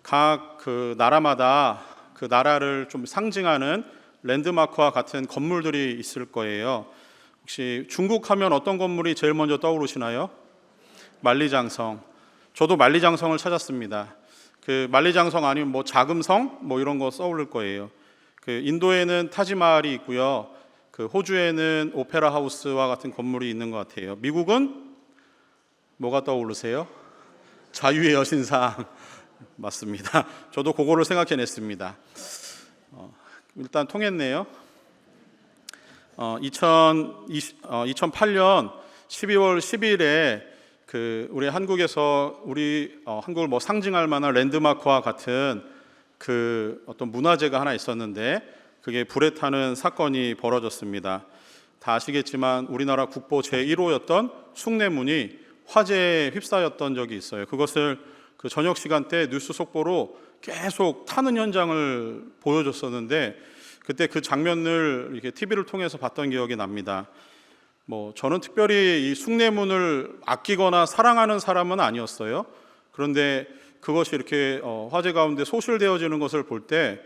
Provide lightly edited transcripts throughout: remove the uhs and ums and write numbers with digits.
각 그 나라마다 그 나라를 좀 상징하는 랜드마크와 같은 건물들이 있을 거예요. 혹시 중국 하면 어떤 건물이 제일 먼저 떠오르시나요? 만리장성. 저도 만리장성을 찾았습니다. 그 만리장성 아니면 뭐 자금성 뭐 이런 거 떠오를 거예요. 그 인도에는 타지마할이 있고요. 그 호주에는 오페라 하우스와 같은 건물이 있는 것 같아요. 미국은 뭐가 떠오르세요? 자유의 여신상. 맞습니다. 저도 그거를 생각해냈습니다. 일단 통했네요. 2008년 12월 10일에 그 우리 한국에서 한국을 뭐 상징할 만한 랜드마크와 같은 그 어떤 문화재가 하나 있었는데 그게 불에 타는 사건이 벌어졌습니다. 다 아시겠지만 우리나라 국보 제1호였던 숭례문이 화재에 휩싸였던 적이 있어요. 그것을 그 저녁 시간대 뉴스 속보로 계속 타는 현장을 보여줬었는데 그때 그 장면을 이렇게 TV를 통해서 봤던 기억이 납니다. 뭐 저는 특별히 이 숭례문을 아끼거나 사랑하는 사람은 아니었어요. 그런데 그것이 이렇게 화재 가운데 소실되어지는 것을 볼 때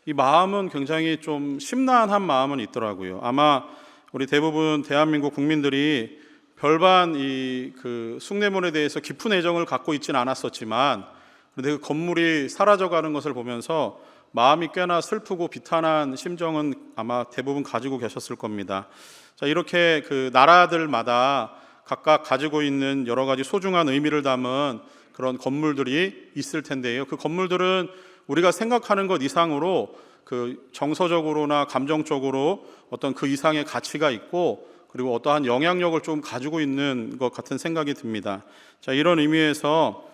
이 마음은 굉장히 좀 심란한 마음은 있더라고요. 아마 우리 대부분 대한민국 국민들이 별반 이 그 숭례문에 대해서 깊은 애정을 갖고 있지는 않았었지만 그런데 그 건물이 사라져가는 것을 보면서 마음이 꽤나 슬프고 비탄한 심정은 아마 대부분 가지고 계셨을 겁니다. 자, 이렇게 그 나라들마다 각각 가지고 있는 여러 가지 소중한 의미를 담은 그런 건물들이 있을 텐데요. 그 건물들은 우리가 생각하는 것 이상으로 그 정서적으로나 감정적으로 어떤 그 이상의 가치가 있고 그리고 어떠한 영향력을 좀 가지고 있는 것 같은 생각이 듭니다. 자, 이런 의미에서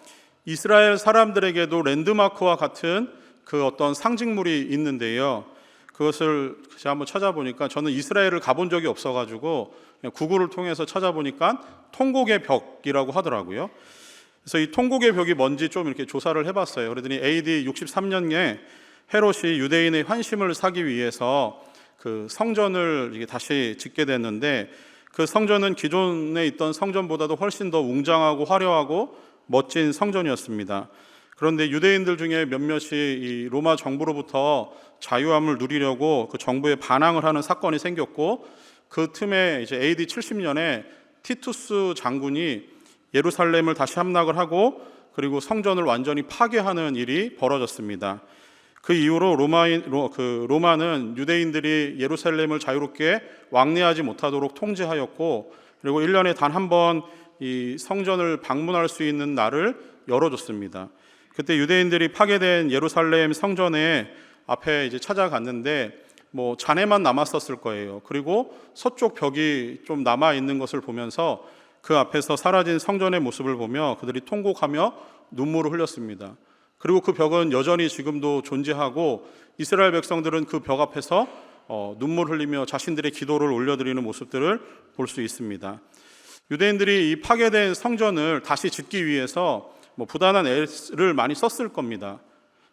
이스라엘 사람들에게도 랜드마크와 같은 그 어떤 상징물이 있는데요. 그것을 제가 한번 찾아보니까 저는 이스라엘을 가본 적이 없어가지고 그냥 구글을 통해서 찾아보니까 통곡의 벽이라고 하더라고요. 그래서 이 통곡의 벽이 뭔지 좀 이렇게 조사를 해봤어요. 그러더니 AD 63년에 헤롯이 유대인의 환심을 사기 위해서 그 성전을 이게 다시 짓게 됐는데 그 성전은 기존에 있던 성전보다도 훨씬 더 웅장하고 화려하고 멋진 성전이었습니다. 그런데 유대인들 중에 몇몇이 이 로마 정부로부터 자유함을 누리려고 그 정부에 반항을 하는 사건이 생겼고 그 틈에 이제 AD 70년에 티투스 장군이 예루살렘을 다시 함락을 하고 그리고 성전을 완전히 파괴하는 일이 벌어졌습니다. 그 이후로 로마는 유대인들이 예루살렘을 자유롭게 왕래하지 못하도록 통제하였고 그리고 1년에 단 한 번 이 성전을 방문할 수 있는 날을 열어줬습니다. 그때 유대인들이 파괴된 예루살렘 성전에 앞에 이제 찾아갔는데 뭐 잔해만 남았었을 거예요. 그리고 서쪽 벽이 좀 남아 있는 것을 보면서 그 앞에서 사라진 성전의 모습을 보며 그들이 통곡하며 눈물을 흘렸습니다. 그리고 그 벽은 여전히 지금도 존재하고 이스라엘 백성들은 그 벽 앞에서 눈물 흘리며 자신들의 기도를 올려드리는 모습들을 볼 수 있습니다. 유대인들이 이 파괴된 성전을 다시 짓기 위해서 뭐 부단한 애를 많이 썼을 겁니다.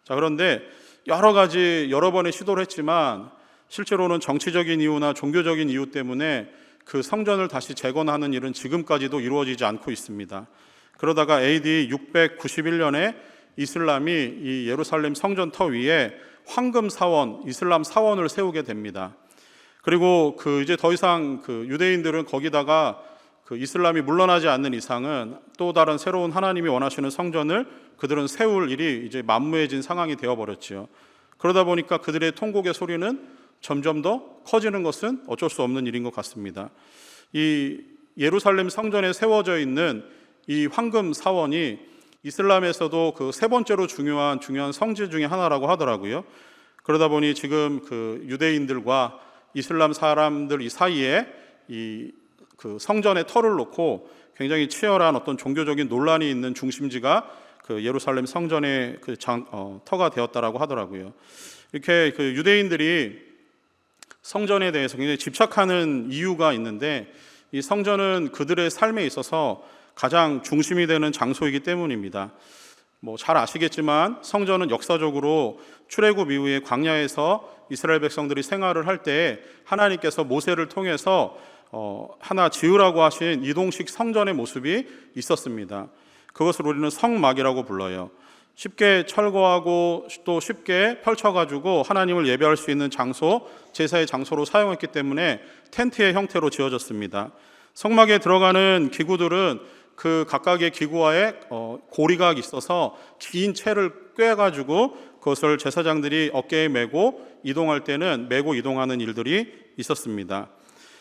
자, 그런데 여러 번의 시도를 했지만 실제로는 정치적인 이유나 종교적인 이유 때문에 그 성전을 다시 재건하는 일은 지금까지도 이루어지지 않고 있습니다. 그러다가 AD 691년에 이슬람이 이 예루살렘 성전 터 위에 황금 사원, 이슬람 사원을 세우게 됩니다. 그리고 그 이제 더 이상 그 유대인들은 거기다가 그 이슬람이 물러나지 않는 이상은 또 다른 새로운 하나님이 원하시는 성전을 그들은 세울 일이 이제 만무해진 상황이 되어버렸지요. 그러다 보니까 그들의 통곡의 소리는 점점 더 커지는 것은 어쩔 수 없는 일인 것 같습니다. 이 예루살렘 성전에 세워져 있는 이 황금 사원이 이슬람에서도 그 세 번째로 중요한 성지 중에 하나라고 하더라고요. 그러다 보니 지금 그 유대인들과 이슬람 사람들 이 사이에 이 그 성전의 터를 놓고 굉장히 치열한 어떤 종교적인 논란이 있는 중심지가 그 예루살렘 성전의 그 터가 되었다라고 하더라고요. 이렇게 그 유대인들이 성전에 대해서 굉장히 집착하는 이유가 있는데 이 성전은 그들의 삶에 있어서 가장 중심이 되는 장소이기 때문입니다. 뭐 잘 아시겠지만 성전은 역사적으로 출애굽 이후에 광야에서 이스라엘 백성들이 생활을 할 때 하나님께서 모세를 통해서 하나 지으라고 하신 이동식 성전의 모습이 있었습니다. 그것을 우리는 성막이라고 불러요. 쉽게 철거하고 또 쉽게 펼쳐가지고 하나님을 예배할 수 있는 장소, 제사의 장소로 사용했기 때문에 텐트의 형태로 지어졌습니다. 성막에 들어가는 기구들은 그 각각의 기구와의 고리가 있어서 긴 채를 꿰가지고 그것을 제사장들이 어깨에 메고 이동할 때는 메고 이동하는 일들이 있었습니다.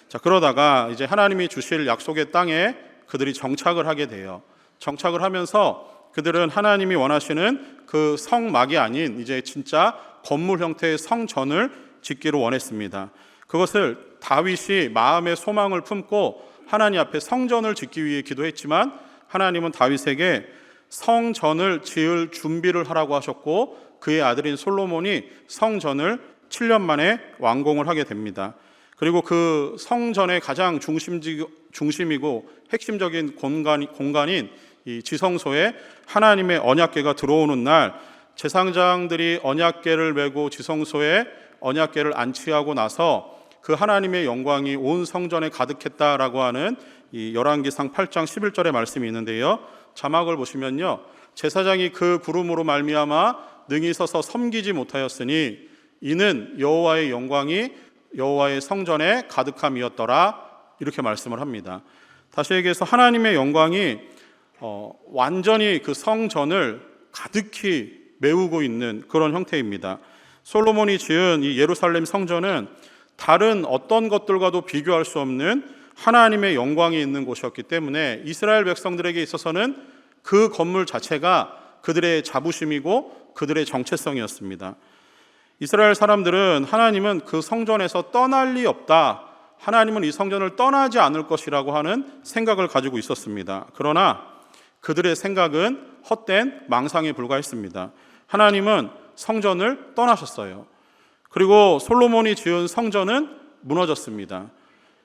자, 그러다가 이제 하나님이 주실 약속의 땅에 그들이 정착을 하게 돼요. 정착을 하면서 그들은 하나님이 원하시는 그 성막이 아닌 이제 진짜 건물 형태의 성전을 짓기를 원했습니다. 그것을 다윗이 마음의 소망을 품고 하나님 앞에 성전을 짓기 위해 기도했지만 하나님은 다윗에게 성전을 지을 준비를 하라고 하셨고 그의 아들인 솔로몬이 성전을 7년 만에 완공을 하게 됩니다. 그리고 그 성전의 가장 중심이고 핵심적인 공간인 이 지성소에 하나님의 언약궤가 들어오는 날 제사장들이 언약궤를 메고 지성소에 언약궤를 안치하고 나서 그 하나님의 영광이 온 성전에 가득했다라고 하는 이 열왕기상 8장 11절의 말씀이 있는데요. 자막을 보시면요, 제사장이 그 구름으로 말미암아 능히 서서 섬기지 못하였으니 이는 여호와의 영광이 여호와의 성전에 가득함이었더라, 이렇게 말씀을 합니다. 다시 얘기해서 하나님의 영광이 완전히 그 성전을 가득히 메우고 있는 그런 형태입니다. 솔로몬이 지은 이 예루살렘 성전은 다른 어떤 것들과도 비교할 수 없는 하나님의 영광이 있는 곳이었기 때문에 이스라엘 백성들에게 있어서는 그 건물 자체가 그들의 자부심이고 그들의 정체성이었습니다. 이스라엘 사람들은 하나님은 그 성전에서 떠날 리 없다, 하나님은 이 성전을 떠나지 않을 것이라고 하는 생각을 가지고 있었습니다. 그러나 그들의 생각은 헛된 망상에 불과했습니다. 하나님은 성전을 떠나셨어요. 그리고 솔로몬이 지은 성전은 무너졌습니다.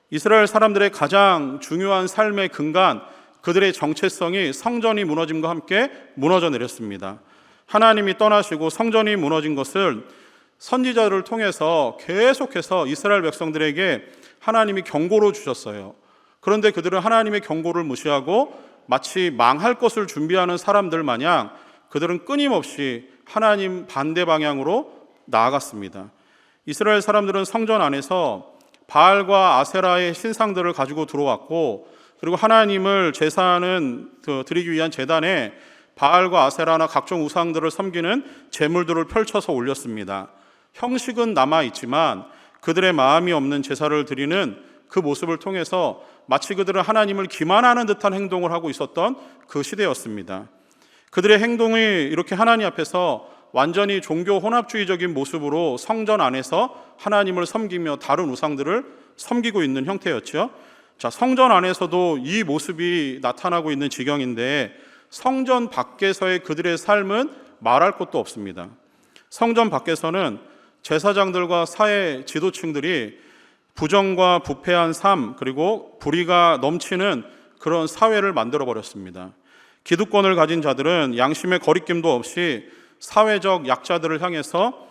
이스라엘 사람들의 가장 중요한 삶의 근간, 그들의 정체성이 성전이 무너짐과 함께 무너져 내렸습니다. 하나님이 떠나시고 성전이 무너진 것을 선지자들을 통해서 계속해서 이스라엘 백성들에게 하나님이 경고로 주셨어요. 그런데 그들은 하나님의 경고를 무시하고 마치 망할 것을 준비하는 사람들 마냥 그들은 끊임없이 하나님 반대 방향으로 나아갔습니다. 이스라엘 사람들은 성전 안에서 바알과 아세라의 신상들을 가지고 들어왔고, 그리고 하나님을 제사하는 드리기 위한 제단에 바알과 아세라나 각종 우상들을 섬기는 제물들을 펼쳐서 올렸습니다. 형식은 남아있지만 그들의 마음이 없는 제사를 드리는 그 모습을 통해서 마치 그들은 하나님을 기만하는 듯한 행동을 하고 있었던 그 시대였습니다. 그들의 행동이 이렇게 하나님 앞에서 완전히 종교 혼합주의적인 모습으로 성전 안에서 하나님을 섬기며 다른 우상들을 섬기고 있는 형태였죠. 자, 성전 안에서도 이 모습이 나타나고 있는 지경인데 성전 밖에서의 그들의 삶은 말할 것도 없습니다. 성전 밖에서는 제사장들과 사회 지도층들이 부정과 부패한 삶, 그리고 불의가 넘치는 그런 사회를 만들어 버렸습니다. 기득권을 가진 자들은 양심의 거리낌도 없이 사회적 약자들을 향해서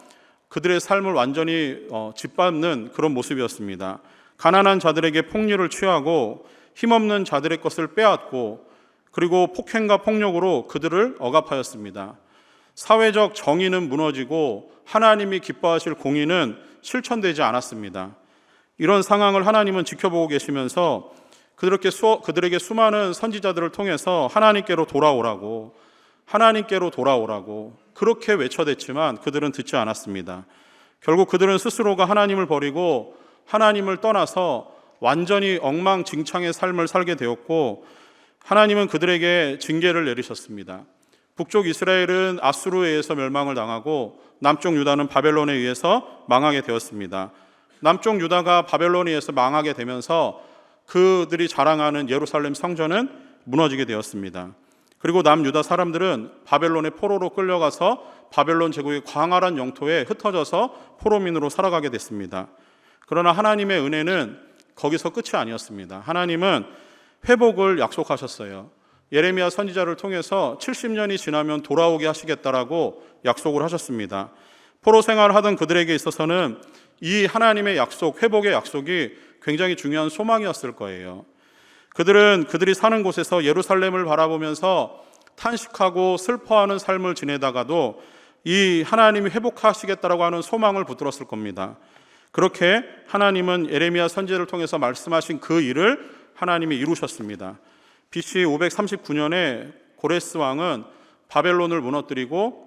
그들의 삶을 완전히 짓밟는 그런 모습이었습니다. 가난한 자들에게 폭리를 취하고 힘없는 자들의 것을 빼앗고 그리고 폭행과 폭력으로 그들을 억압하였습니다. 사회적 정의는 무너지고 하나님이 기뻐하실 공의는 실천되지 않았습니다. 이런 상황을 하나님은 지켜보고 계시면서 그들에게 수많은 선지자들을 통해서 하나님께로 돌아오라고 그렇게 외쳐댔지만 그들은 듣지 않았습니다. 결국 그들은 스스로가 하나님을 버리고 하나님을 떠나서 완전히 엉망진창의 삶을 살게 되었고, 하나님은 그들에게 징계를 내리셨습니다. 북쪽 이스라엘은 아수르에 의해서 멸망을 당하고 남쪽 유다는 바벨론에 의해서 망하게 되었습니다. 남쪽 유다가 바벨론에 의해서 망하게 되면서 그들이 자랑하는 예루살렘 성전은 무너지게 되었습니다. 그리고 남유다 사람들은 바벨론의 포로로 끌려가서 바벨론 제국의 광활한 영토에 흩어져서 포로민으로 살아가게 됐습니다. 그러나 하나님의 은혜는 거기서 끝이 아니었습니다. 하나님은 회복을 약속하셨어요. 예레미야 선지자를 통해서 70년이 지나면 돌아오게 하시겠다라고 약속을 하셨습니다. 포로 생활하던 그들에게 있어서는 이 하나님의 약속, 회복의 약속이 굉장히 중요한 소망이었을 거예요. 그들이 사는 곳에서 예루살렘을 바라보면서 탄식하고 슬퍼하는 삶을 지내다가도 이 하나님이 회복하시겠다라고 하는 소망을 붙들었을 겁니다. 그렇게 하나님은 예레미야 선지자를 통해서 말씀하신 그 일을 하나님이 이루셨습니다. BC 539년에 고레스 왕은 바벨론을 무너뜨리고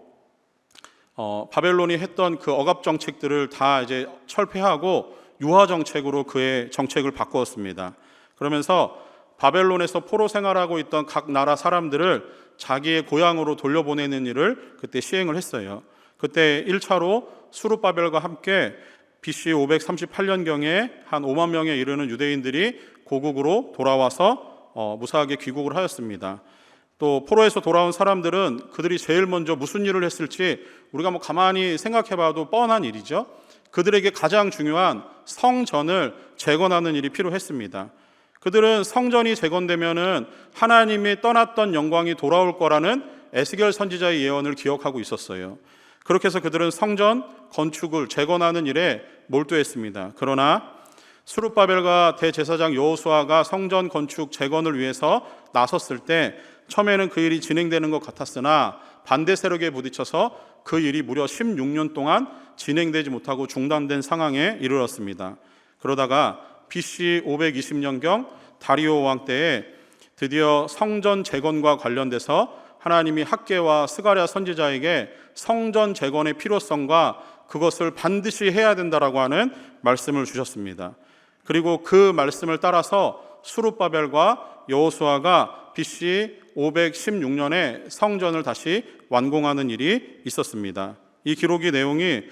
바벨론이 했던 그 억압 정책들을 다 이제 철폐하고 유화 정책으로 그의 정책을 바꾸었습니다. 그러면서 바벨론에서 포로 생활하고 있던 각 나라 사람들을 자기의 고향으로 돌려보내는 일을 그때 시행을 했어요. 그때 1차로 수룹바벨과 함께 BC 538년경에 한 5만 명에 이르는 유대인들이 고국으로 돌아와서 무사하게 귀국을 하였습니다. 또 포로에서 돌아온 사람들은 그들이 제일 먼저 무슨 일을 했을지 우리가 가만히 생각해봐도 뻔한 일이죠. 그들에게 가장 중요한 성전을 재건하는 일이 필요했습니다. 그들은 성전이 재건되면은 하나님이 떠났던 영광이 돌아올 거라는 에스겔 선지자의 예언을 기억하고 있었어요. 그렇게 해서 그들은 성전 건축을 재건하는 일에 몰두했습니다. 그러나 수룹바벨과 대제사장 여호수아가 성전 건축 재건을 위해서 나섰을 때 처음에는 그 일이 진행되는 것 같았으나 반대 세력에 부딪혀서 그 일이 무려 16년 동안 진행되지 못하고 중단된 상황에 이르렀습니다. 그러다가 BC 520년경 다리오 왕 때에 드디어 성전 재건과 관련돼서 하나님이 학개와 스가랴 선지자에게 성전 재건의 필요성과 그것을 반드시 해야 된다라고 하는 말씀을 주셨습니다. 그리고 그 말씀을 따라서 수룹바벨과 여호수아가 BC 516년에 성전을 다시 완공하는 일이 있었습니다. 이 기록의 내용이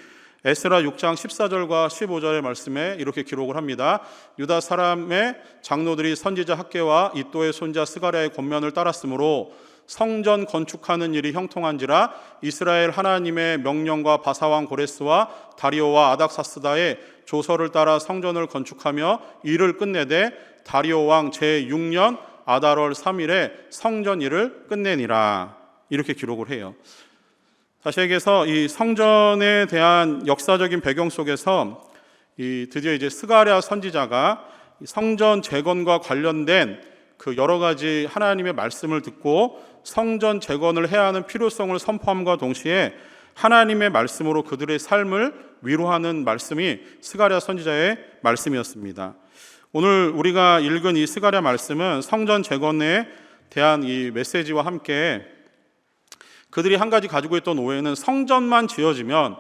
에스라 6장 14절과 15절의 말씀에 이렇게 기록을 합니다. 유다 사람의 장로들이 선지자 학개와 이도의 손자 스가랴의 권면을 따랐으므로 성전 건축하는 일이 형통한지라 이스라엘 하나님의 명령과 바사왕 고레스와 다리오와 아닥사스다의 조서를 따라 성전을 건축하며 일을 끝내되 다리오 왕 제6년 아달월 3일에 성전 일을 끝내니라. 이렇게 기록을 해요. 다시 얘기해서 이 성전에 대한 역사적인 배경 속에서 드디어 이제 스가랴 선지자가 성전 재건과 관련된 그 여러 가지 하나님의 말씀을 듣고 성전 재건을 해야 하는 필요성을 선포함과 동시에 하나님의 말씀으로 그들의 삶을 위로하는 말씀이 스가랴 선지자의 말씀이었습니다. 오늘 우리가 읽은 이 스가랴 말씀은 성전 재건에 대한 이 메시지와 함께 그들이 한 가지 가지고 있던 오해는 성전만 지어지면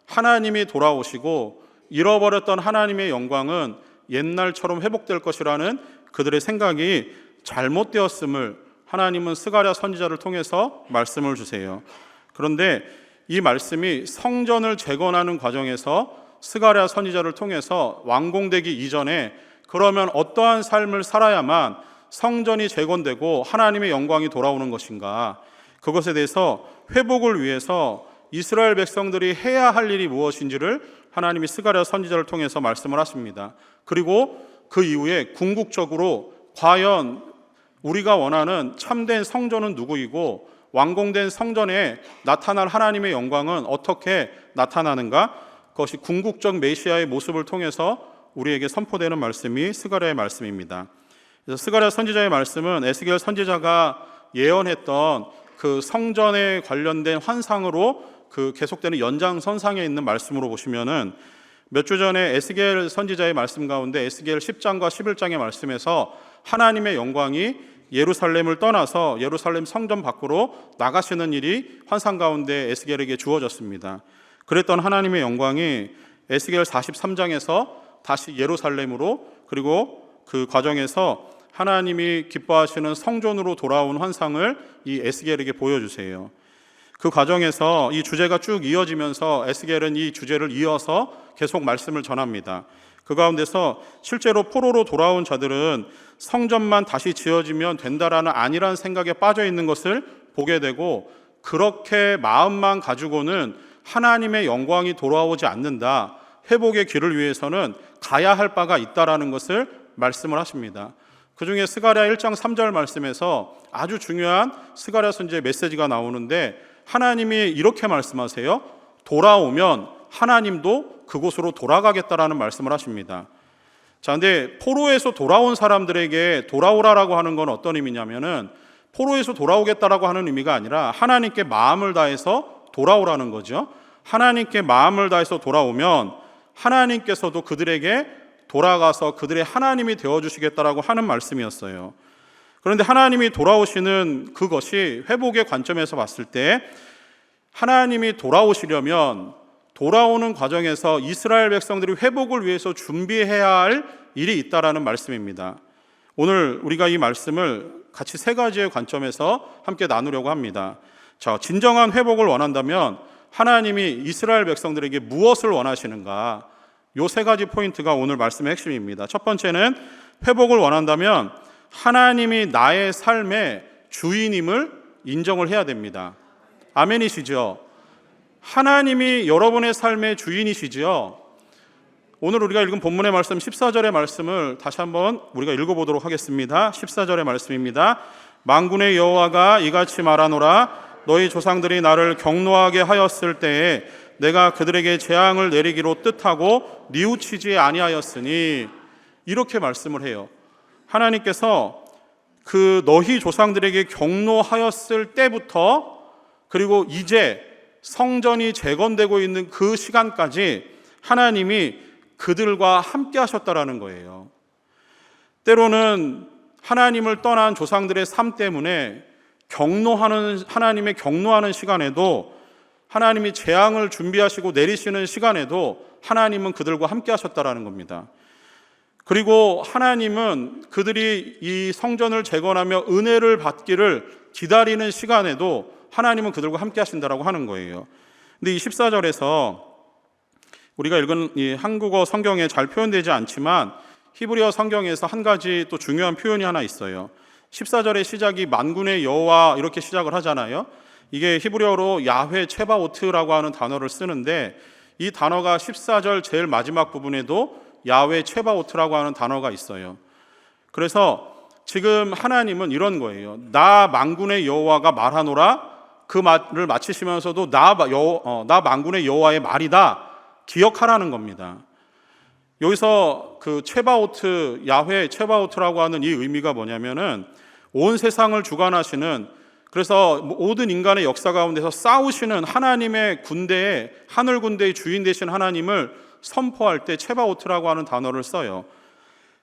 하나님이 돌아오시고 잃어버렸던 하나님의 영광은 옛날처럼 회복될 것이라는 그들의 생각이 잘못되었음을 하나님은 스가랴 선지자를 통해서 말씀을 주세요. 그런데 이 말씀이 성전을 재건하는 과정에서 스가랴 선지자를 통해서 완공되기 이전에 그러면 어떠한 삶을 살아야만 성전이 재건되고 하나님의 영광이 돌아오는 것인가? 그것에 대해서 회복을 위해서 이스라엘 백성들이 해야 할 일이 무엇인지를 하나님이 스가랴 선지자를 통해서 말씀을 하십니다. 그리고 그 이후에 궁극적으로 과연 우리가 원하는 참된 성전은 누구이고 완공된 성전에 나타날 하나님의 영광은 어떻게 나타나는가? 그것이 궁극적 메시아의 모습을 통해서 우리에게 선포되는 말씀이 스가랴의 말씀입니다. 그래서 스가랴 선지자의 말씀은 에스겔 선지자가 예언했던 그 성전에 관련된 환상으로 그 계속되는 연장선상에 있는 말씀으로 보시면은 몇 주 전에 에스겔 선지자의 말씀 가운데 에스겔 10장과 11장의 말씀에서 하나님의 영광이 예루살렘을 떠나서 예루살렘 성전 밖으로 나가시는 일이 환상 가운데 에스겔에게 주어졌습니다. 그랬던 하나님의 영광이 에스겔 43장에서 다시 예루살렘으로 그리고 그 과정에서 하나님이 기뻐하시는 성전으로 돌아온 환상을 이 에스겔에게 보여주세요. 그 과정에서 이 주제가 쭉 이어지면서 에스겔은 이 주제를 이어서 계속 말씀을 전합니다. 그 가운데서 실제로 포로로 돌아온 자들은 성전만 다시 지어지면 된다라는 아니란 생각에 빠져 있는 것을 보게 되고 그렇게 마음만 가지고는 하나님의 영광이 돌아오지 않는다. 회복의 길을 위해서는 가야 할 바가 있다라는 것을 말씀을 하십니다. 그 중에 스가랴 1장 3절 말씀에서 아주 중요한 스가랴 선지자의 메시지가 나오는데 하나님이 이렇게 말씀하세요. 돌아오면 하나님도 그곳으로 돌아가겠다라는 말씀을 하십니다. 자, 근데 포로에서 돌아온 사람들에게 돌아오라라고 하는 건 어떤 의미냐면은 포로에서 돌아오겠다라고 하는 의미가 아니라 하나님께 마음을 다해서 돌아오라는 거죠. 하나님께 마음을 다해서 돌아오면 하나님께서도 그들에게 돌아가서 그들의 하나님이 되어주시겠다라고 하는 말씀이었어요. 그런데 하나님이 돌아오시는 그것이 회복의 관점에서 봤을 때 하나님이 돌아오시려면 돌아오는 과정에서 이스라엘 백성들이 회복을 위해서 준비해야 할 일이 있다라는 말씀입니다. 오늘 우리가 이 말씀을 같이 세 가지의 관점에서 함께 나누려고 합니다. 자, 진정한 회복을 원한다면 하나님이 이스라엘 백성들에게 무엇을 원하시는가? 요 세 가지 포인트가 오늘 말씀의 핵심입니다. 첫 번째는 회복을 원한다면 하나님이 나의 삶의 주인임을 인정을 해야 됩니다. 아멘이시죠? 하나님이 여러분의 삶의 주인이시죠? 오늘 우리가 읽은 본문의 말씀 14절의 말씀을 다시 한번 우리가 읽어보도록 하겠습니다. 14절의 말씀입니다. 만군의 여호와가 이같이 말하노라. 너희 조상들이 나를 경노하게 하였을 때에 내가 그들에게 재앙을 내리기로 뜻하고 뉘우치지 아니하였으니, 이렇게 말씀을 해요. 하나님께서 그 너희 조상들에게 경노하였을 때부터 그리고 이제 성전이 재건되고 있는 그 시간까지 하나님이 그들과 함께 하셨다라는 거예요. 때로는 하나님을 떠난 조상들의 삶 때문에 하나님의 경노하는 시간에도, 하나님이 재앙을 준비하시고 내리시는 시간에도 하나님은 그들과 함께 하셨다라는 겁니다. 그리고 하나님은 그들이 이 성전을 재건하며 은혜를 받기를 기다리는 시간에도 하나님은 그들과 함께 하신다라고 하는 거예요. 근데 이 14절에서 우리가 읽은 이 한국어 성경에 잘 표현되지 않지만 히브리어 성경에서 한 가지 또 중요한 표현이 하나 있어요. 14절의 시작이 만군의 여호와 이렇게 시작을 하잖아요. 이게 히브리어로 야훼 체바오트라고 하는 단어를 쓰는데, 이 단어가 14절 제일 마지막 부분에도 야훼 체바오트라고 하는 단어가 있어요. 그래서 지금 하나님은 이런 거예요. 나 만군의 여호와가 말하노라, 그 말을 마치시면서도 나 만군의 여호와의 말이다, 기억하라는 겁니다. 여기서 그 체바오트, 야훼 체바오트라고 하는 이 의미가 뭐냐면은 온 세상을 주관하시는, 그래서 모든 인간의 역사 가운데서 싸우시는 하나님의 군대의, 하늘 군대의 주인 되신 하나님을 선포할 때 체바오트라고 하는 단어를 써요.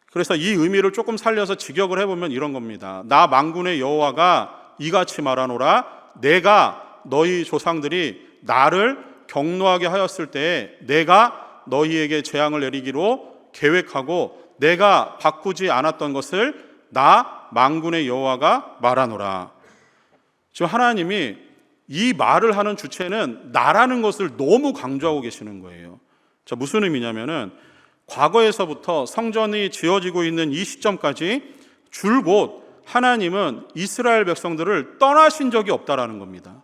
그래서 이 의미를 조금 살려서 직역을 해보면 이런 겁니다. 나 만군의 여호와가 이같이 말하노라. 내가 너희 조상들이 나를 경노하게 하였을 때에 내가 너희에게 재앙을 내리기로 계획하고 내가 바꾸지 않았던 것을 나 만군의 여호와가 말하노라. 지금 하나님이 이 말을 하는 주체는 나라는 것을 너무 강조하고 계시는 거예요. 자, 무슨 의미냐면은 과거에서부터 성전이 지어지고 있는 이 시점까지 줄곧 하나님은 이스라엘 백성들을 떠나신 적이 없다라는 겁니다.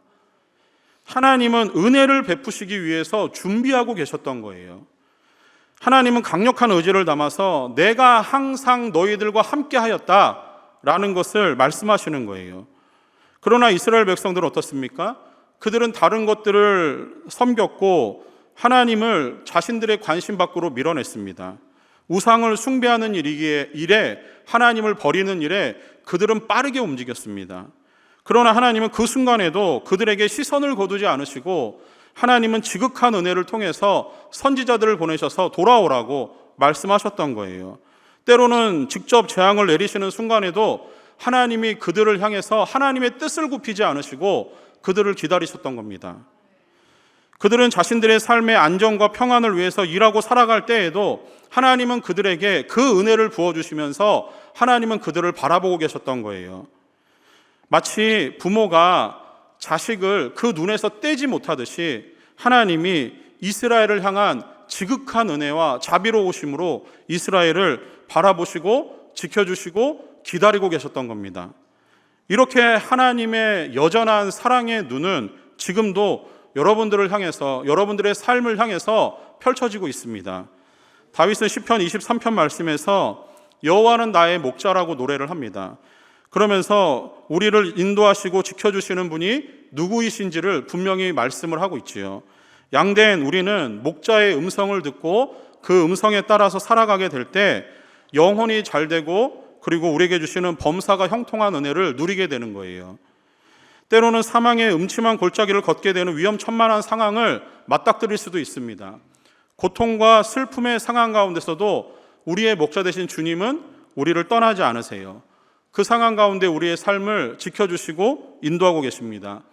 하나님은 은혜를 베푸시기 위해서 준비하고 계셨던 거예요. 하나님은 강력한 의지를 담아서 내가 항상 너희들과 함께 하였다라는 것을 말씀하시는 거예요. 그러나 이스라엘 백성들은 어떻습니까? 그들은 다른 것들을 섬겼고 하나님을 자신들의 관심 밖으로 밀어냈습니다. 우상을 숭배하는 일에, 하나님을 버리는 일에 그들은 빠르게 움직였습니다. 그러나 하나님은 그 순간에도 그들에게 시선을 거두지 않으시고 하나님은 지극한 은혜를 통해서 선지자들을 보내셔서 돌아오라고 말씀하셨던 거예요. 때로는 직접 재앙을 내리시는 순간에도 하나님이 그들을 향해서 하나님의 뜻을 굽히지 않으시고 그들을 기다리셨던 겁니다. 그들은 자신들의 삶의 안정과 평안을 위해서 일하고 살아갈 때에도 하나님은 그들에게 그 은혜를 부어주시면서 하나님은 그들을 바라보고 계셨던 거예요. 마치 부모가 자식을 그 눈에서 떼지 못하듯이 하나님이 이스라엘을 향한 지극한 은혜와 자비로우심으로 이스라엘을 바라보시고 지켜주시고 기다리고 계셨던 겁니다. 이렇게 하나님의 여전한 사랑의 눈은 지금도 여러분들을 향해서, 여러분들의 삶을 향해서 펼쳐지고 있습니다. 다윗은 시편 23편 말씀에서 여호와는 나의 목자라고 노래를 합니다. 그러면서 우리를 인도하시고 지켜주시는 분이 누구이신지를 분명히 말씀을 하고 있지요. 양된 우리는 목자의 음성을 듣고 그 음성에 따라서 살아가게 될 때 영혼이 잘 되고 그리고 우리에게 주시는 범사가 형통한 은혜를 누리게 되는 거예요. 때로는 사망의 음침한 골짜기를 걷게 되는 위험천만한 상황을 맞닥뜨릴 수도 있습니다. 고통과 슬픔의 상황 가운데서도 우리의 목자 되신 주님은 우리를 떠나지 않으세요. 그 상황 가운데 우리의 삶을 지켜주시고 인도하고 계십니다.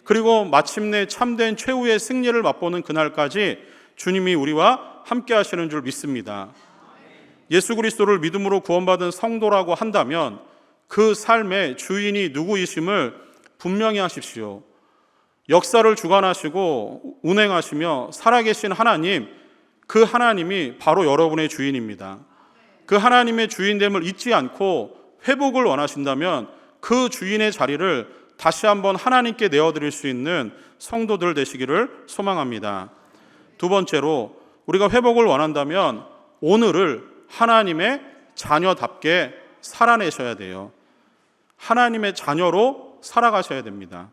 그리고 마침내 참된 최후의 승리를 맛보는 그날까지 주님이 우리와 함께 하시는 줄 믿습니다. 예수 그리스도를 믿음으로 구원받은 성도라고 한다면 그 삶의 주인이 누구이심을 분명히 하십시오. 역사를 주관하시고 운행하시며 살아계신 하나님, 그 하나님이 바로 여러분의 주인입니다. 그 하나님의 주인됨을 잊지 않고 회복을 원하신다면 그 주인의 자리를 다시 한번 하나님께 내어드릴 수 있는 성도들 되시기를 소망합니다. 두 번째로, 우리가 회복을 원한다면 오늘을 하나님의 자녀답게 살아내셔야 돼요. 하나님의 자녀로 살아가셔야 됩니다.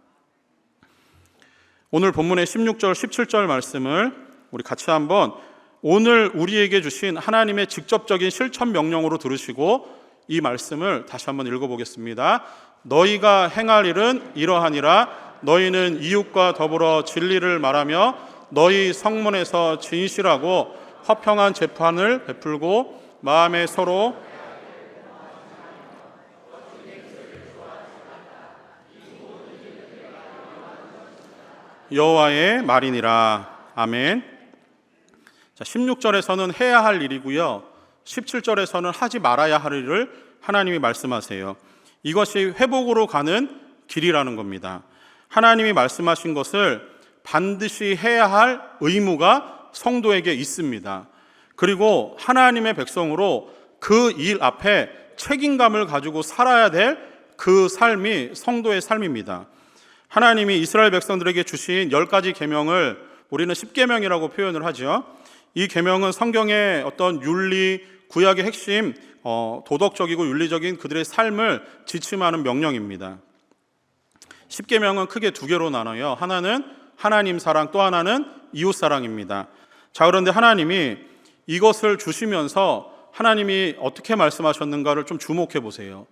오늘 본문의 16절, 17절 말씀을 우리 같이 한번 오늘 우리에게 주신 하나님의 직접적인 실천 명령으로 들으시고 이 말씀을 다시 한번 읽어보겠습니다. 너희가 행할 일은 이러하니라. 너희는 이웃과 더불어 진리를 말하며 너희 성문에서 진실하고 화평한 재판을 베풀고 마음에 서로 여호와의 말이니라. 아멘. 자, 16절에서는 해야 할 일이고요, 17절에서는 하지 말아야 할 일을 하나님이 말씀하세요. 이것이 회복으로 가는 길이라는 겁니다. 하나님이 말씀하신 것을 반드시 해야 할 의무가 성도에게 있습니다. 그리고 하나님의 백성으로 그 일 앞에 책임감을 가지고 살아야 될 그 삶이 성도의 삶입니다. 하나님이 이스라엘 백성들에게 주신 10가지 계명을 우리는 10계명이라고 표현을 하죠. 이 계명은 성경의 어떤 윤리, 구약의 핵심, 도덕적이고 윤리적인 그들의 삶을 지침하는 명령입니다. 10계명은 크게 두 개로 나눠요. 하나는 하나님 사랑, 또 하나는 이웃 사랑입니다. 자, 그런데 하나님이 이것을 주시면서 하나님이 어떻게 말씀하셨는가를 좀 주목해 보세요.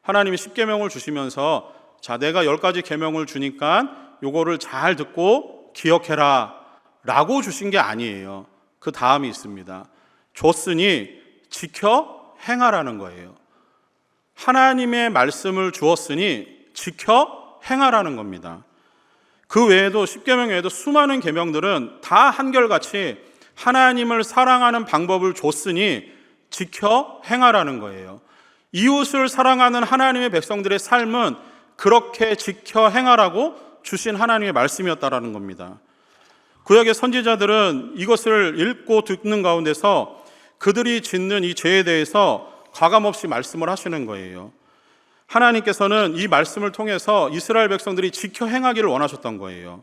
하나님이 10계명을 주시면서 자, 내가 10가지 계명을 주니까 요거를 잘 듣고 기억해라 라고 주신 게 아니에요. 그 다음이 있습니다. 줬으니 지켜 행하라는 거예요. 하나님의 말씀을 주었으니 지켜 행하라는 겁니다. 그 외에도 10계명 외에도 수많은 계명들은 다 한결같이 하나님을 사랑하는 방법을 줬으니 지켜 행하라는 거예요. 이웃을 사랑하는 하나님의 백성들의 삶은 그렇게 지켜 행하라고 주신 하나님의 말씀이었다라는 겁니다. 구약의 선지자들은 이것을 읽고 듣는 가운데서 그들이 짓는 이 죄에 대해서 가감없이 말씀을 하시는 거예요. 하나님께서는 이 말씀을 통해서 이스라엘 백성들이 지켜 행하기를 원하셨던 거예요.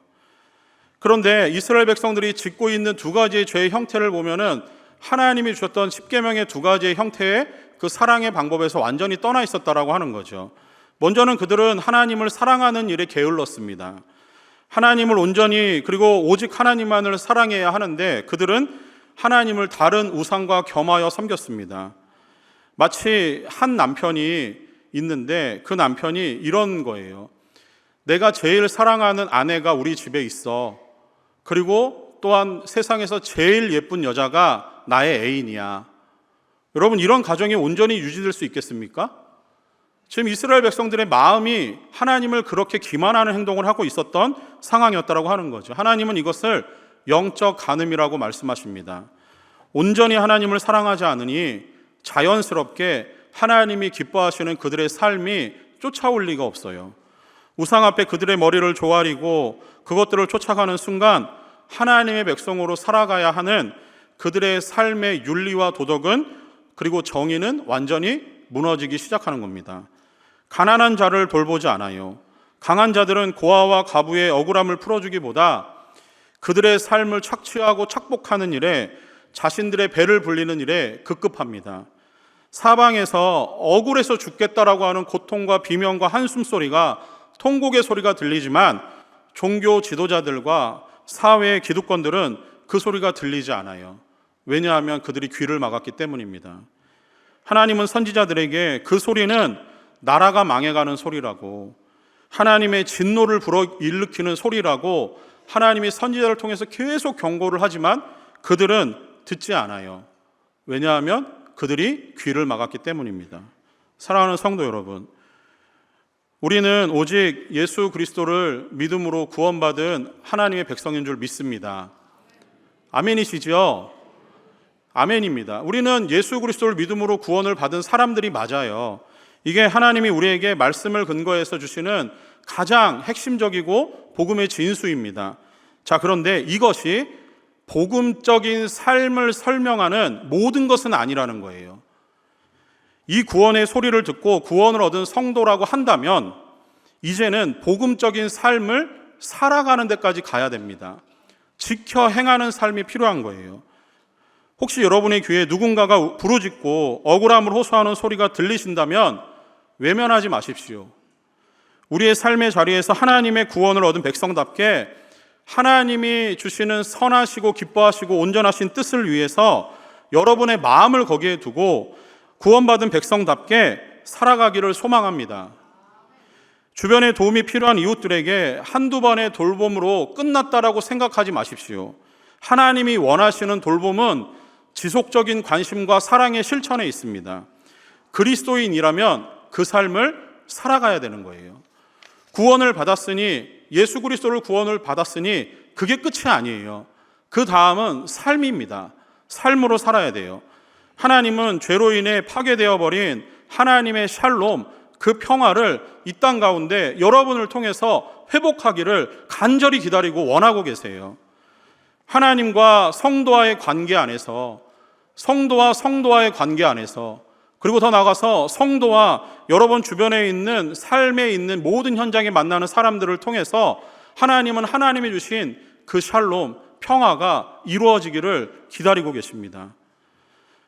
그런데 이스라엘 백성들이 짓고 있는 두 가지의 죄의 형태를 보면은 하나님이 주셨던 10계명의 두 가지의 형태의 그 사랑의 방법에서 완전히 떠나 있었다라고 하는 거죠. 먼저는 그들은 하나님을 사랑하는 일에 게을렀습니다. 하나님을 온전히 그리고 오직 하나님만을 사랑해야 하는데 그들은 하나님을 다른 우상과 겸하여 섬겼습니다. 마치 한 남편이 있는데 그 남편이 이런 거예요. 내가 제일 사랑하는 아내가 우리 집에 있어. 그리고 또한 세상에서 제일 예쁜 여자가 나의 애인이야. 여러분, 이런 가정이 온전히 유지될 수 있겠습니까? 지금 이스라엘 백성들의 마음이 하나님을 그렇게 기만하는 행동을 하고 있었던 상황이었다고 하는 거죠. 하나님은 이것을 영적 간음이라고 말씀하십니다. 온전히 하나님을 사랑하지 않으니 자연스럽게 하나님이 기뻐하시는 그들의 삶이 쫓아올 리가 없어요. 우상 앞에 그들의 머리를 조아리고 그것들을 쫓아가는 순간 하나님의 백성으로 살아가야 하는 그들의 삶의 윤리와 도덕은 그리고 정의는 완전히 무너지기 시작하는 겁니다. 가난한 자를 돌보지 않아요. 강한 자들은 고아와 가부의 억울함을 풀어주기보다 그들의 삶을 착취하고 착복하는 일에 자신들의 배를 불리는 일에 급급합니다. 사방에서 억울해서 죽겠다라고 하는 고통과 비명과 한숨소리가 통곡의 소리가 들리지만 종교 지도자들과 사회의 기득권들은 그 소리가 들리지 않아요. 왜냐하면 그들이 귀를 막았기 때문입니다. 하나님은 선지자들에게 그 소리는 나라가 망해가는 소리라고, 하나님의 진노를 불어일으키는 소리라고 하나님이 선지자를 통해서 계속 경고를 하지만 그들은 듣지 않아요. 왜냐하면 그들이 귀를 막았기 때문입니다. 사랑하는 성도 여러분, 우리는 오직 예수 그리스도를 믿음으로 구원받은 하나님의 백성인 줄 믿습니다. 아멘이시죠? 아멘입니다. 우리는 예수 그리스도를 믿음으로 구원을 받은 사람들이 맞아요. 이게 하나님이 우리에게 말씀을 근거해서 주시는 가장 핵심적이고 복음의 진수입니다. 자, 그런데 이것이 복음적인 삶을 설명하는 모든 것은 아니라는 거예요. 이 구원의 소리를 듣고 구원을 얻은 성도라고 한다면 이제는 복음적인 삶을 살아가는 데까지 가야 됩니다. 지켜 행하는 삶이 필요한 거예요. 혹시 여러분의 귀에 누군가가 부르짖고 억울함을 호소하는 소리가 들리신다면 외면하지 마십시오. 우리의 삶의 자리에서 하나님의 구원을 얻은 백성답게 하나님이 주시는 선하시고 기뻐하시고 온전하신 뜻을 위해서 여러분의 마음을 거기에 두고 구원받은 백성답게 살아가기를 소망합니다. 주변에 도움이 필요한 이웃들에게 한두 번의 돌봄으로 끝났다라고 생각하지 마십시오. 하나님이 원하시는 돌봄은 지속적인 관심과 사랑의 실천에 있습니다. 그리스도인이라면 그 삶을 살아가야 되는 거예요. 구원을 받았으니, 예수 그리스도를 구원을 받았으니 그게 끝이 아니에요. 그 다음은 삶입니다. 삶으로 살아야 돼요. 하나님은 죄로 인해 파괴되어 버린 하나님의 샬롬, 그 평화를 이 땅 가운데 여러분을 통해서 회복하기를 간절히 기다리고 원하고 계세요. 하나님과 성도와의 관계 안에서, 성도와 성도와의 관계 안에서, 그리고 더 나아가서 성도와 여러분 주변에 있는 삶에 있는 모든 현장에 만나는 사람들을 통해서 하나님은 하나님이 주신 그 샬롬, 평화가 이루어지기를 기다리고 계십니다.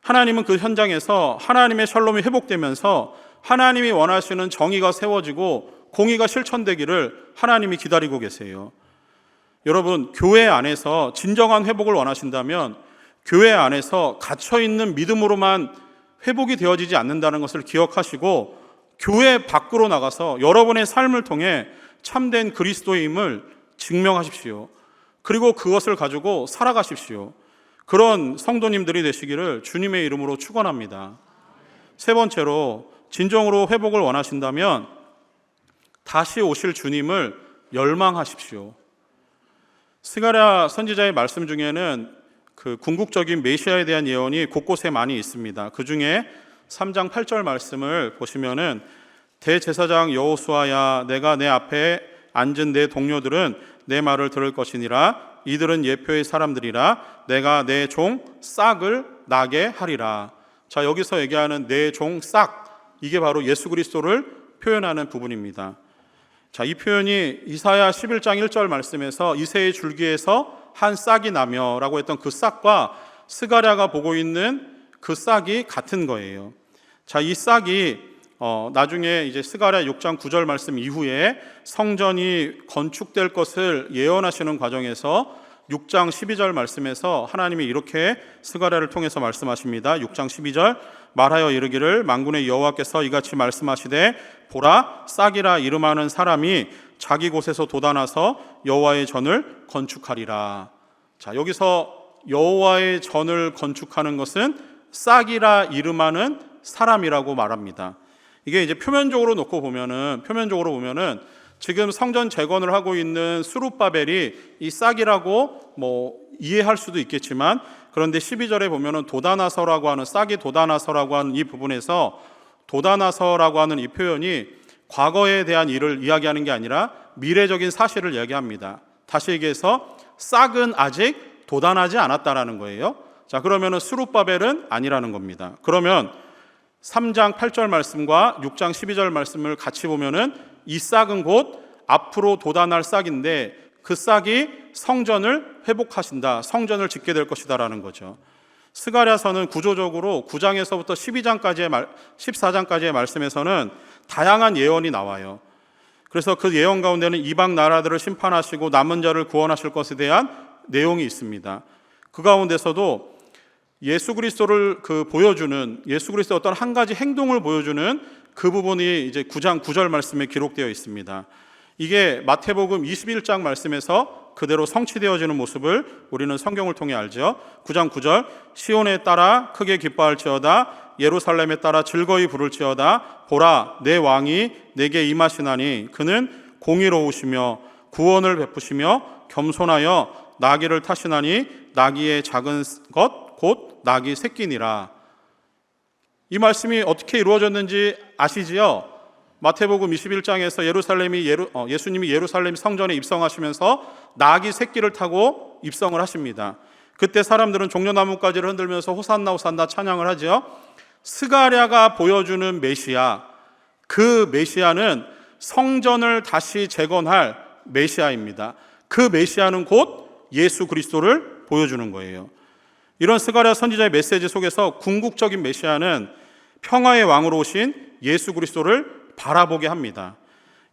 하나님은 그 현장에서 하나님의 샬롬이 회복되면서 하나님이 원하시는 정의가 세워지고 공의가 실천되기를 하나님이 기다리고 계세요. 여러분, 교회 안에서 진정한 회복을 원하신다면 교회 안에서 갇혀있는 믿음으로만 회복이 되어지지 않는다는 것을 기억하시고 교회 밖으로 나가서 여러분의 삶을 통해 참된 그리스도임을 증명하십시오. 그리고 그것을 가지고 살아가십시오. 그런 성도님들이 되시기를 주님의 이름으로 축원합니다. 세 번째로, 진정으로 회복을 원하신다면 다시 오실 주님을 열망하십시오. 스가랴 선지자의 말씀 중에는 그 궁극적인 메시아에 대한 예언이 곳곳에 많이 있습니다. 그 중에 3장 8절 말씀을 보시면은 대제사장 여호수아야, 내가 내 앞에 앉은 내 동료들은 내 말을 들을 것이니라. 이들은 예표의 사람들이라. 내가 내 종 싹을 나게 하리라. 자, 여기서 얘기하는 내 종 싹, 이게 바로 예수 그리스도를 표현하는 부분입니다. 자, 이 표현이 이사야 11장 1절 말씀에서 이새의 줄기에서 한 싹이 나며라고 했던 그 싹과 스가랴가 보고 있는 그 싹이 같은 거예요. 자, 이 싹이 나중에 이제 스가랴 6장 9절 말씀 이후에 성전이 건축될 것을 예언하시는 과정에서 6장 12절 말씀에서 하나님이 이렇게 스가랴를 통해서 말씀하십니다. 6장 12절, 말하여 이르기를 만군의 여호와께서 이같이 말씀하시되 보라, 싹이라 이름하는 사람이 자기 곳에서 돋아나서 여호와의 전을 건축하리라. 자, 여기서 여호와의 전을 건축하는 것은 싹이라 이름하는 사람이라고 말합니다. 이게 이제 표면적으로 보면은 지금 성전 재건을 하고 있는 스룹바벨이 이 싹이라고 이해할 수도 있겠지만, 그런데 12절에 보면은 돋아나서라고 하는, 싹이 돋아나서라고 하는 이 부분에서 돋아나서라고 하는 이 표현이 과거에 대한 일을 이야기하는 게 아니라 미래적인 사실을 이야기합니다. 다시 얘기해서 싹은 아직 돋아나지 않았다라는 거예요. 자, 그러면은 스룹바벨은 아니라는 겁니다. 그러면 3장 8절 말씀과 6장 12절 말씀을 같이 보면은 이 싹은 곧 앞으로 돋아날 싹인데 그 싹이 성전을 회복하신다, 성전을 짓게 될 것이다라는 거죠. 스가랴서는 구조적으로 9장에서부터 14장까지의 말씀에서는 다양한 예언이 나와요. 그래서 그 예언 가운데는 이방 나라들을 심판하시고 남은 자를 구원하실 것에 대한 내용이 있습니다. 그 가운데서도 예수 그리스도를 보여주는, 예수 그리스도의 어떤 한 가지 행동을 보여주는 그 부분이 이제 9장 9절 말씀에 기록되어 있습니다. 이게 마태복음 21장 말씀에서 그대로 성취되어지는 모습을 우리는 성경을 통해 알죠. 9장 9절, 시온에 따라 크게 기뻐할지어다, 예루살렘에 따라 즐거이 부를지어다. 보라, 내 왕이 내게 임하시나니 그는 공의로우시며 구원을 베푸시며 겸손하여 나귀를 타시나니 나귀의 작은 것 곧 나귀 새끼니라. 이 말씀이 어떻게 이루어졌는지 아시지요? 마태복음 21장에서 예수님이 예루살렘 성전에 입성하시면서 나귀 새끼를 타고 입성을 하십니다. 그때 사람들은 종려나무가지를 흔들면서 호산나 호산나 찬양을 하죠. 스가랴가 보여주는 메시아, 그 메시아는 성전을 다시 재건할 메시아입니다. 그 메시아는 곧 예수 그리스도를 보여주는 거예요. 이런 스가랴 선지자의 메시지 속에서 궁극적인 메시아는 평화의 왕으로 오신 예수 그리스도를 바라보게 합니다.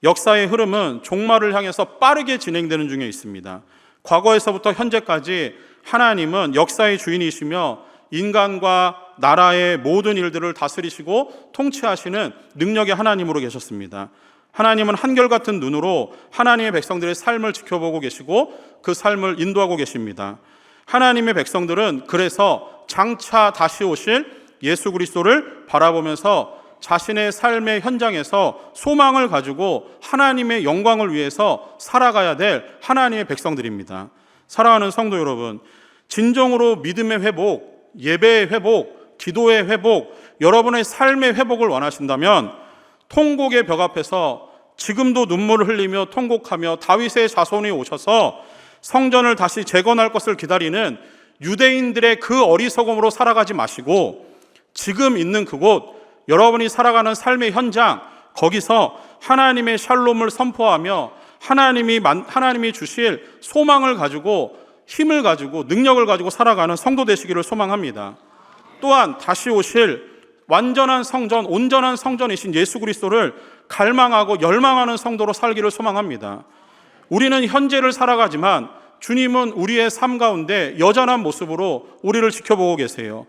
역사의 흐름은 종말을 향해서 빠르게 진행되는 중에 있습니다. 과거에서부터 현재까지 하나님은 역사의 주인이시며 인간과 나라의 모든 일들을 다스리시고 통치하시는 능력의 하나님으로 계셨습니다. 하나님은 한결같은 눈으로 하나님의 백성들의 삶을 지켜보고 계시고 그 삶을 인도하고 계십니다. 하나님의 백성들은 그래서 장차 다시 오실 예수 그리스도를 바라보면서 자신의 삶의 현장에서 소망을 가지고 하나님의 영광을 위해서 살아가야 될 하나님의 백성들입니다. 사랑하는 성도 여러분, 진정으로 믿음의 회복, 예배의 회복, 기도의 회복, 여러분의 삶의 회복을 원하신다면 통곡의 벽 앞에서 지금도 눈물을 흘리며 통곡하며 다윗의 자손이 오셔서 성전을 다시 재건할 것을 기다리는 유대인들의 그 어리석음으로 살아가지 마시고 지금 있는 그곳, 여러분이 살아가는 삶의 현장, 거기서 하나님의 샬롬을 선포하며 하나님이 주실 소망을 가지고 힘을 가지고 능력을 가지고 살아가는 성도 되시기를 소망합니다. 또한 다시 오실 완전한 성전, 온전한 성전이신 예수 그리스도를 갈망하고 열망하는 성도로 살기를 소망합니다. 우리는 현재를 살아가지만 주님은 우리의 삶 가운데 여전한 모습으로 우리를 지켜보고 계세요.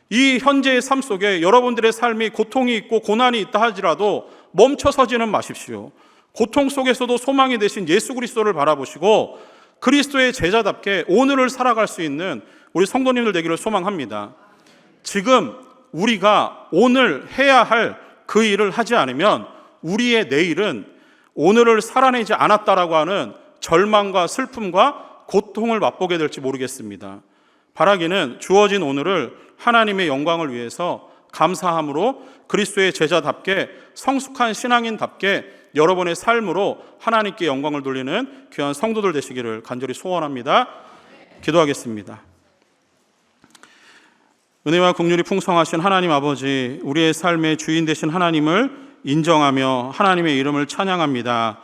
이 현재의 삶 속에 여러분들의 삶이 고통이 있고 고난이 있다 하지라도 멈춰서지는 마십시오. 고통 속에서도 소망이 되신 예수 그리스도를 바라보시고 그리스도의 제자답게 오늘을 살아갈 수 있는 우리 성도님들 되기를 소망합니다. 지금 우리가 오늘 해야 할 그 일을 하지 않으면 우리의 내일은 오늘을 살아내지 않았다라고 하는 절망과 슬픔과 고통을 맛보게 될지 모르겠습니다. 바라기는 주어진 오늘을 하나님의 영광을 위해서 감사함으로 그리스도의 제자답게 성숙한 신앙인답게 여러분의 삶으로 하나님께 영광을 돌리는 귀한 성도들 되시기를 간절히 소원합니다. 기도하겠습니다. 은혜와 긍휼이 풍성하신 하나님 아버지, 우리의 삶의 주인 되신 하나님을 인정하며 하나님의 이름을 찬양합니다.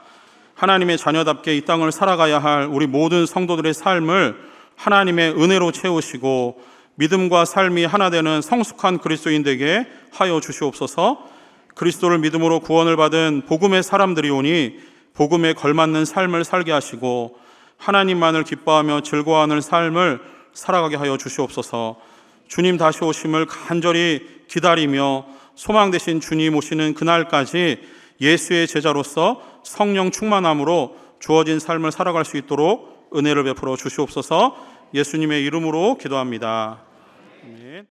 하나님의 자녀답게 이 땅을 살아가야 할 우리 모든 성도들의 삶을 하나님의 은혜로 채우시고 믿음과 삶이 하나 되는 성숙한 그리스도인 되게 하여 주시옵소서. 그리스도를 믿음으로 구원을 받은 복음의 사람들이 오니 복음에 걸맞는 삶을 살게 하시고 하나님만을 기뻐하며 즐거워하는 삶을 살아가게 하여 주시옵소서. 주님 다시 오심을 간절히 기다리며 소망 되신 주님 오시는 그날까지 예수의 제자로서 성령 충만함으로 주어진 삶을 살아갈 수 있도록 은혜를 베풀어 주시옵소서. 예수님의 이름으로 기도합니다. 아멘.